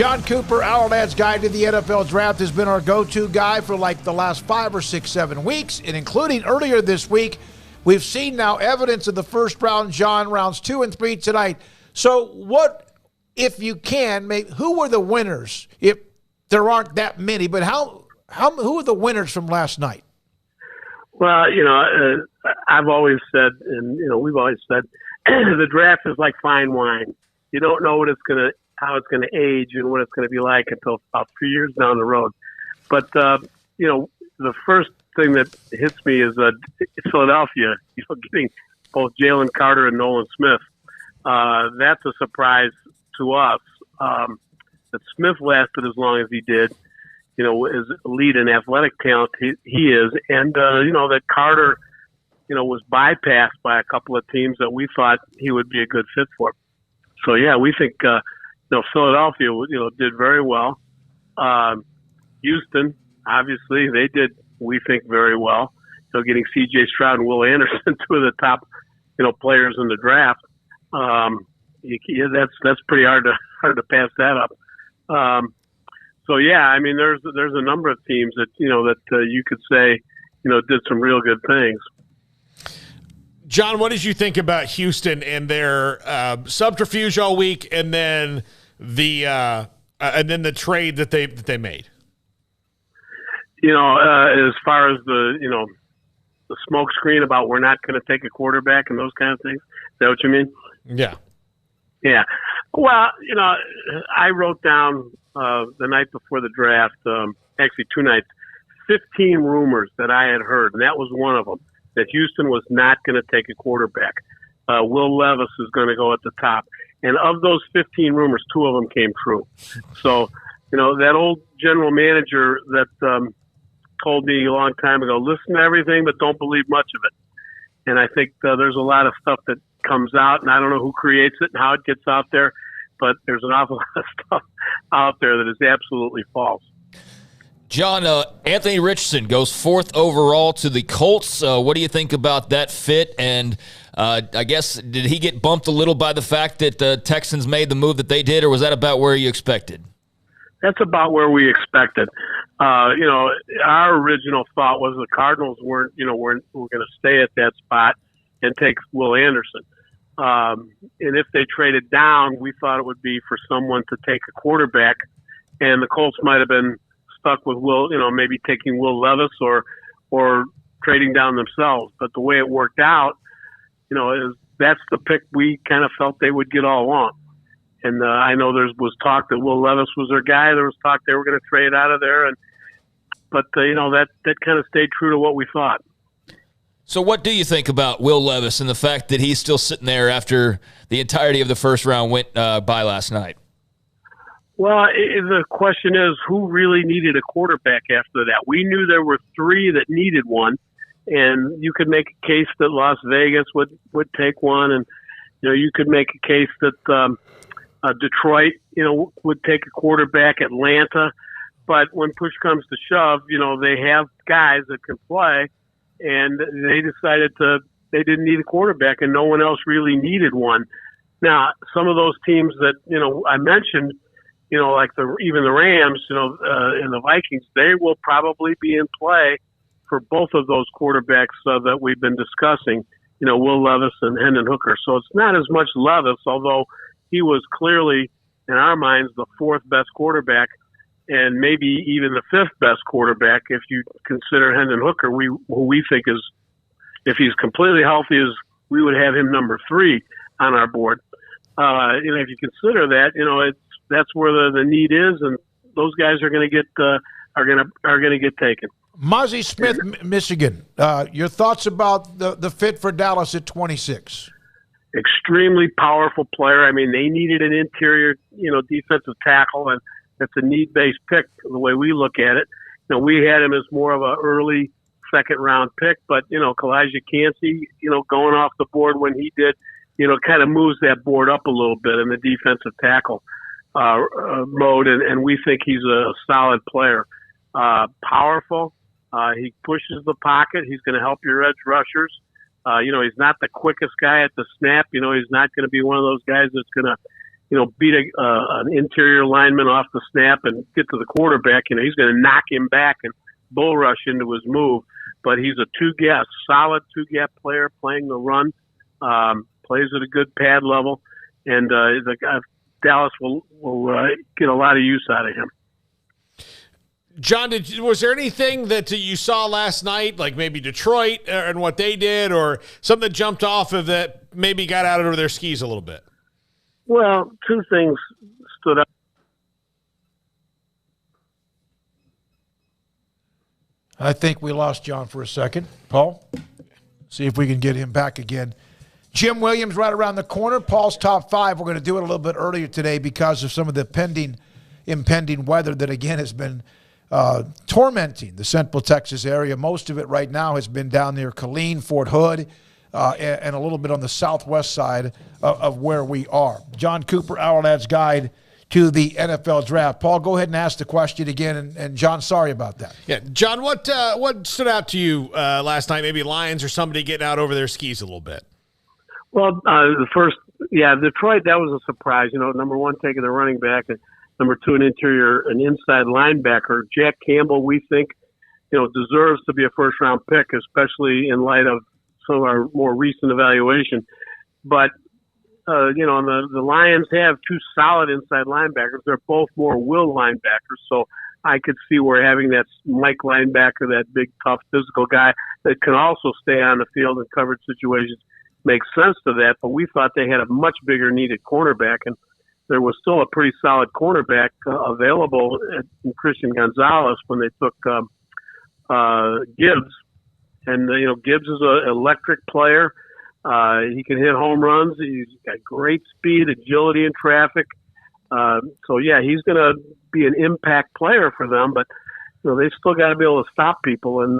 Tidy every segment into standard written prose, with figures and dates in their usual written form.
Jon Cooper, Ourlad's Guide to the NFL Draft, has been our go-to guy for like the last 5 or 6, 7 weeks, and including earlier this week. We've seen now evidence of the first round, John, rounds 2 and 3 tonight. So what, if you can, who were the winners? If there aren't that many, but who are the winners from last night? Well, I've always said, and we've always said, the draft is like fine wine. You don't know how it's going to age and what it's going to be like until about 3 years down the road. But the first thing that hits me is Philadelphia. Getting both Jalen Carter and Nolan Smith. That's a surprise to us. That Smith lasted as long as he did. As elite in athletic talent he is, and that Carter, was bypassed by a couple of teams that we thought he would be a good fit for. So yeah, we think Philadelphia, did very well. Houston, obviously, they did, we think, very well. Getting C.J. Stroud and Will Anderson, two of the top, players in the draft. That's pretty hard to pass that up. So yeah, I mean, there's a number of teams that you could say did some real good things. John, what did you think about Houston and their subterfuge all week, and then the trade that they made? As far as the smoke screen about we're not going to take a quarterback and those kind of things. Is that what you mean? Yeah. Yeah. Well, I wrote down the night before the draft, actually 2 nights, 15 rumors that I had heard, and that was one of them, that Houston was not going to take a quarterback. Will Levis is going to go at the top. And of those 15 rumors, 2 of them came true. So, that old general manager that told me a long time ago, listen to everything, but don't believe much of it. And I think there's a lot of stuff that comes out, and I don't know who creates it and how it gets out there, but there's an awful lot of stuff out there that is absolutely false. John, Anthony Richardson goes 4th overall to the Colts. What do you think about that fit? And I guess, did he get bumped a little by the fact that the Texans made the move that they did, or was that about where you expected? That's about where we expected. Our original thought was the Cardinals weren't going to stay at that spot and take Will Anderson. And if they traded down, we thought it would be for someone to take a quarterback, and the Colts might have been stuck with Will, maybe taking Will Levis or trading down themselves. But the way it worked out, that's the pick we kind of felt they would get all along. And I know there was talk that Will Levis was their guy. There was talk they were going to trade out of there, but that kind of stayed true to what we thought. So what do you think about Will Levis and the fact that he's still sitting there after the entirety of the first round went by last night? Well, the question is, who really needed a quarterback after that? We knew there were 3 that needed one, and you could make a case that Las Vegas would take one, and you could make a case that Detroit, would take a quarterback, Atlanta. But when push comes to shove, they have guys that can play, and they decided they didn't need a quarterback, and no one else really needed one. Now, some of those teams that, I mentioned, like even the Rams, and the Vikings, they will probably be in play for both of those quarterbacks that we've been discussing, Will Levis and Hendon Hooker. So it's not as much Levis, although he was clearly, in our minds, the 4th best quarterback, and maybe even the 5th best quarterback if you consider Hendon Hooker, who we think is, if he's completely healthy, we would have him number 3 on our board. If you consider that, that's where the need is, and those guys are going to get taken. Mozzie Smith, Michigan. Your thoughts about the fit for Dallas at 26? Extremely powerful player. I mean, they needed an interior, defensive tackle, and that's a need-based pick the way we look at it. We had him as more of an early second-round pick, but, Kalijah Kancey, going off the board when he did, kind of moves that board up a little bit in the defensive tackle mode, and we think he's a solid player. Powerful. He pushes the pocket. He's going to help your edge rushers. He's not the quickest guy at the snap. He's not going to be one of those guys that's going to, beat an interior lineman off the snap and get to the quarterback. He's going to knock him back and bull rush into his move. But he's a solid two-gap player playing the run, plays at a good pad level, and Dallas will get a lot of use out of him. John, was there anything that you saw last night, like maybe Detroit and what they did, or something that jumped off of that maybe got out of their skis a little bit? Well, two things stood out. I think we lost John for a second. Paul, see if we can get him back again. Jim Williams right around the corner. Paul's top five. We're going to do it a little bit earlier today because of some of the impending weather that, again, has been tormenting the Central Texas area. Most of it right now has been down near Killeen, Fort Hood, and a little bit on the southwest side of where we are. Jon Cooper, Ourlad's guide to the NFL draft. Paul, go ahead and ask the question again. And John, sorry about that. Yeah, John, what stood out to you last night? Maybe Lions or somebody getting out over their skis a little bit. Well, Detroit, that was a surprise. Number one, taking the running back, and number two, an inside linebacker. Jack Campbell, we think, deserves to be a first-round pick, especially in light of some of our more recent evaluation. But the Lions have two solid inside linebackers. They're both more will linebackers, so I could see where having that Mike linebacker, that big, tough, physical guy that can also stay on the field in coverage situations, makes sense to that. But we thought they had a much bigger needed cornerback, and there was still a pretty solid cornerback available in Christian Gonzalez when they took Gibbs. And, Gibbs is an electric player. He can hit home runs. He's got great speed, agility in traffic. He's going to be an impact player for them, but they've still got to be able to stop people. And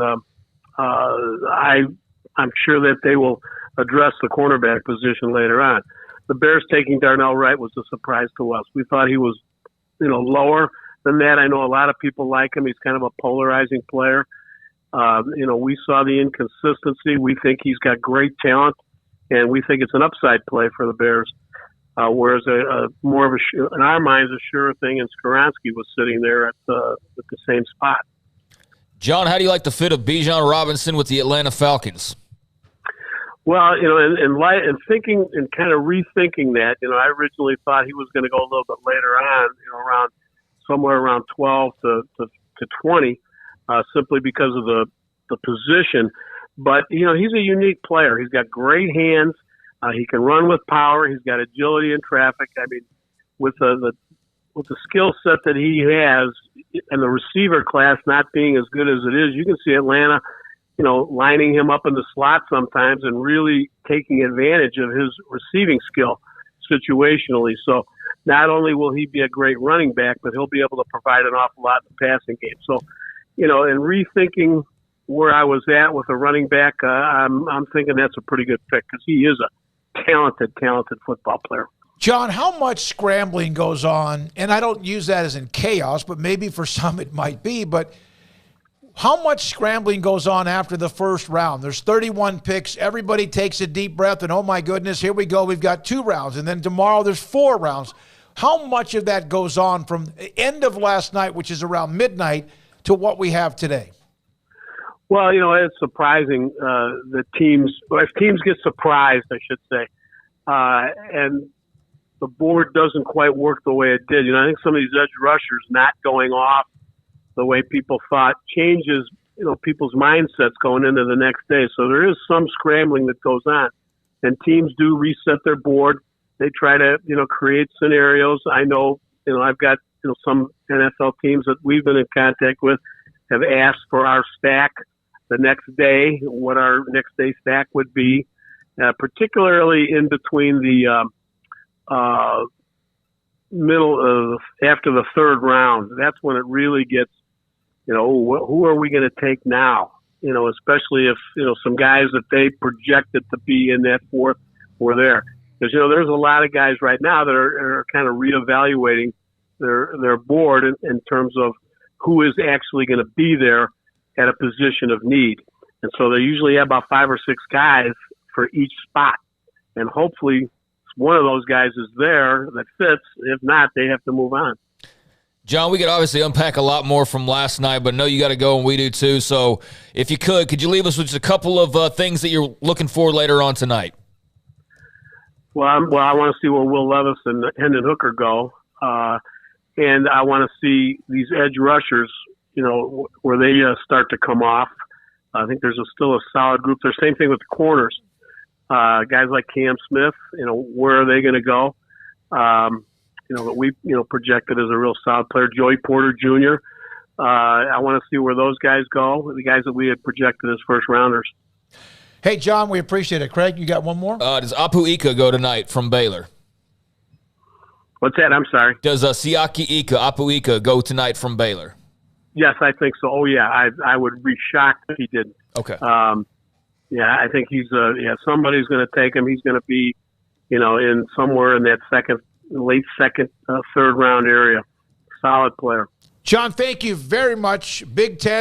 I'm sure that they will address the cornerback position later on. The Bears taking Darnell Wright was a surprise to us. We thought he was, lower than that. I know a lot of people like him. He's kind of a polarizing player. We saw the inconsistency. We think he's got great talent, and we think it's an upside play for the Bears. Whereas more of in our minds, a sure thing, and Skoronski was sitting there at the same spot. John, how do you like the fit of Bijan Robinson with the Atlanta Falcons? Well, in thinking and kind of rethinking that, I originally thought he was going to go a little bit later on, somewhere around 12 to 20, simply because of the position. But, he's a unique player. He's got great hands. He can run with power. He's got agility in traffic. I mean, with the skill set that he has and the receiver class not being as good as it is, you can see Atlanta, lining him up in the slot sometimes and really taking advantage of his receiving skill situationally. So not only will he be a great running back, but he'll be able to provide an awful lot in the passing game. So, in rethinking where I was at with a running back, I'm thinking that's a pretty good pick because he is a talented football player. John, how much scrambling goes on, and I don't use that as in chaos, but maybe for some it might be, but how much scrambling goes on after the first round? There's 31 picks. Everybody takes a deep breath and, oh, my goodness, here we go. We've got 2 rounds, and then tomorrow there's 4 rounds. How much of that goes on from the end of last night, which is around midnight, to what we have today? Well, it's surprising that if teams get surprised, I should say, and the board doesn't quite work the way it did. I think some of these edge rushers not going off the way people thought changes, people's mindsets going into the next day. So there is some scrambling that goes on, and teams do reset their board. They try to, create scenarios. I know, I've got, some NFL teams that we've been in contact with have asked for our stack the next day, what our next day stack would be, particularly in between the middle of after the third round. That's when it really gets, who are we going to take now? Especially if, some guys that they projected to be in that fourth were there. Because, there's a lot of guys right now that are kind of reevaluating their board in terms of who is actually going to be there at a position of need. And so they usually have about 5 or 6 guys for each spot. And hopefully one of those guys is there that fits. If not, they have to move on. John, we could obviously unpack a lot more from last night, but I know you got to go and we do too. So if you could you leave us with just a couple of things that you're looking for later on tonight? Well, I want to see where Will Levis and Hendon Hooker go. And I want to see these edge rushers, where they start to come off. I think there's still a solid group there. Same thing with the corners. Guys like Cam Smith, where are they going to go? That we, projected as a real solid player. Joey Porter Jr. I want to see where those guys go, the guys that we had projected as first rounders. Hey, John, we appreciate it. Craig, you got one more? Does Apu Ika go tonight from Baylor? What's that? I'm sorry. Does Siaki Ika, Apu Ika, go tonight from Baylor? Yes, I think so. Oh, yeah. I would be shocked if he didn't. Okay. I think he's somebody's going to take him. He's going to be, in somewhere in that late second, third round area. Solid player. John, thank you very much. Big Ten.